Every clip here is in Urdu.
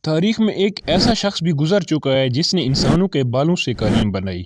تاریخ میں ایک ایسا شخص بھی گزر چکا ہے جس نے انسانوں کے بالوں سے قالین بنائی،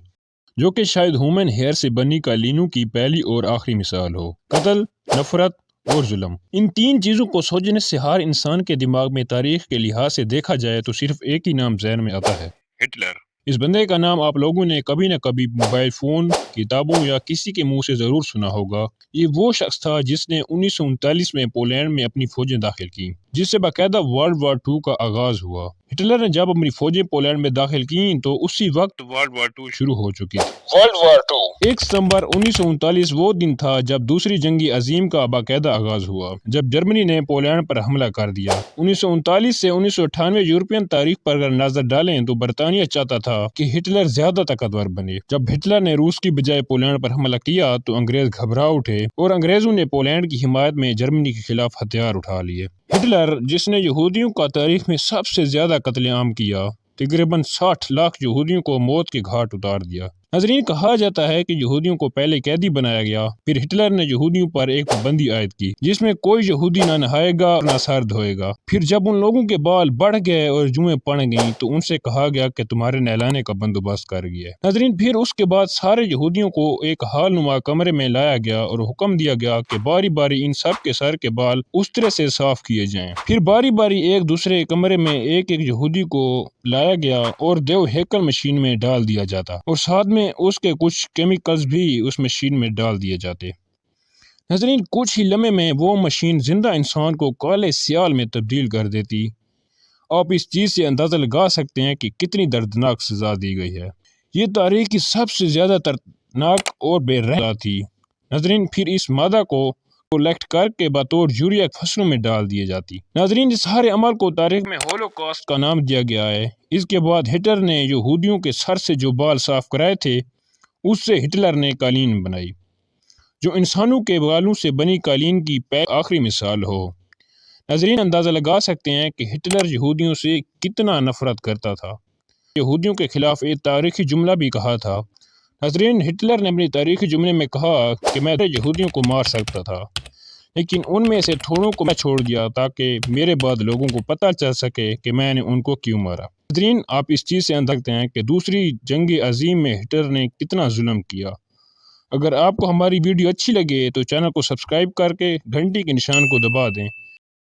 جو کہ شاید ہیومن ہیئر سے بنی قالینوں کی پہلی اور آخری مثال ہو۔ قتل، نفرت اور ظلم، ان تین چیزوں کو سوچنے سے ہر انسان کے دماغ میں تاریخ کے لحاظ سے دیکھا جائے تو صرف ایک ہی نام ذہن میں آتا ہے: ہٹلر۔ اس بندے کا نام آپ لوگوں نے کبھی نہ کبھی موبائل فون، کتابوں یا کسی کے منہ سے ضرور سنا ہوگا۔ یہ وہ شخص تھا جس نے 1939 میں پولینڈ میں اپنی فوجیں داخل کیں، جس سے باقاعدہ ورلڈ وار 2 کا آغاز ہوا۔ ہٹلر نے جب اپنی فوجیں پولینڈ میں داخل کیں تو اسی وقت ورلڈ وار 2 شروع ہو چکی تھی۔ ورلڈ وار 2 1 ستمبر 1939 وہ دن تھا جب دوسری جنگ عظیم کا باقاعدہ آغاز ہوا، جب جرمنی نے پولینڈ پر حملہ کر دیا۔ 1939 سے 1998 یورپین تاریخ پر اگر نظر ڈالیں تو برطانیہ چاہتا تھا کہ ہٹلر زیادہ طاقتور بنے۔ جب ہٹلر نے روس کی بجائے پولینڈ پر حملہ کیا تو انگریز گھبرا اٹھے اور انگریزوں نے پولینڈ کی حمایت میں جرمنی کے خلاف ہتھیار اٹھا لیے۔ ہٹلر، جس نے یہودیوں کا تاریخ میں سب سے زیادہ قتل عام کیا، تقریباً 60 لاکھ یہودیوں کو موت کے گھاٹ اتار دیا۔ ناظرین، کہا جاتا ہے کہ یہودیوں کو پہلے قیدی بنایا گیا، پھر ہٹلر نے یہودیوں پر ایک پابندی عائد کی جس میں کوئی یہودی نہ نہائے گا اور نہ سر دھوئے گا۔ پھر جب ان لوگوں کے بال بڑھ گئے اور جوئیں پڑ گئیں تو ان سے کہا گیا کہ تمہارے نہلانے کا بندوبست کر گیا۔ ناظرین، پھر اس کے بعد سارے یہودیوں کو ایک ہال نما کمرے میں لایا گیا اور حکم دیا گیا کہ باری باری ان سب کے سر کے بال اس طرح سے صاف کیے جائیں۔ پھر باری باری ایک دوسرے کمرے میں ایک ایک یہودی کو لایا گیا اور دیو ہیکل مشین میں ڈال دیا جاتا اور ساتھ میں اس کے کچھ کیمیکلز بھی اس مشین میں ڈال دیے جاتے۔ ناظرین، کچھ ہی لمحے میں وہ مشین زندہ انسان کو کالے سیال میں تبدیل کر دیتی۔ آپ اس چیز سے اندازہ لگا سکتے ہیں کہ کتنی دردناک سزا دی گئی ہے۔ یہ تاریخ کی سب سے زیادہ دردناک اور بے رحم تھی۔ ناظرین، پھر اس مادہ کو کولیکٹ کر کے بطور یوریا فصلوں میں ڈال دیے جاتی۔ ناظرین، اس سارے عمل کو تاریخ میں ہولوکاسٹ کا نام دیا گیا ہے۔ اس کے بعد ہٹلر نے یہودیوں کے سر سے جو بال صاف کرائے تھے اس سے ہٹلر نے قالین بنائی، جو انسانوں کے بالوں سے بنی قالین کی آخری مثال ہو۔ ناظرین، اندازہ لگا سکتے ہیں کہ ہٹلر یہودیوں سے کتنا نفرت کرتا تھا۔ یہودیوں کے خلاف ایک تاریخی جملہ بھی کہا تھا۔ ناظرین، ہٹلر نے اپنی تاریخی جملے میں کہا کہ میں یہودیوں کو مار سکتا تھا، لیکن ان میں سے تھوڑوں کو میں چھوڑ دیا تاکہ میرے بعد لوگوں کو پتہ چل سکے کہ میں نے ان کو کیوں مارا۔ ناظرین، آپ اس چیز سے اندازہ کرتے ہیں کہ دوسری جنگ عظیم میں ہٹلر نے کتنا ظلم کیا۔ اگر آپ کو ہماری ویڈیو اچھی لگے تو چینل کو سبسکرائب کر کے گھنٹی کے نشان کو دبا دیں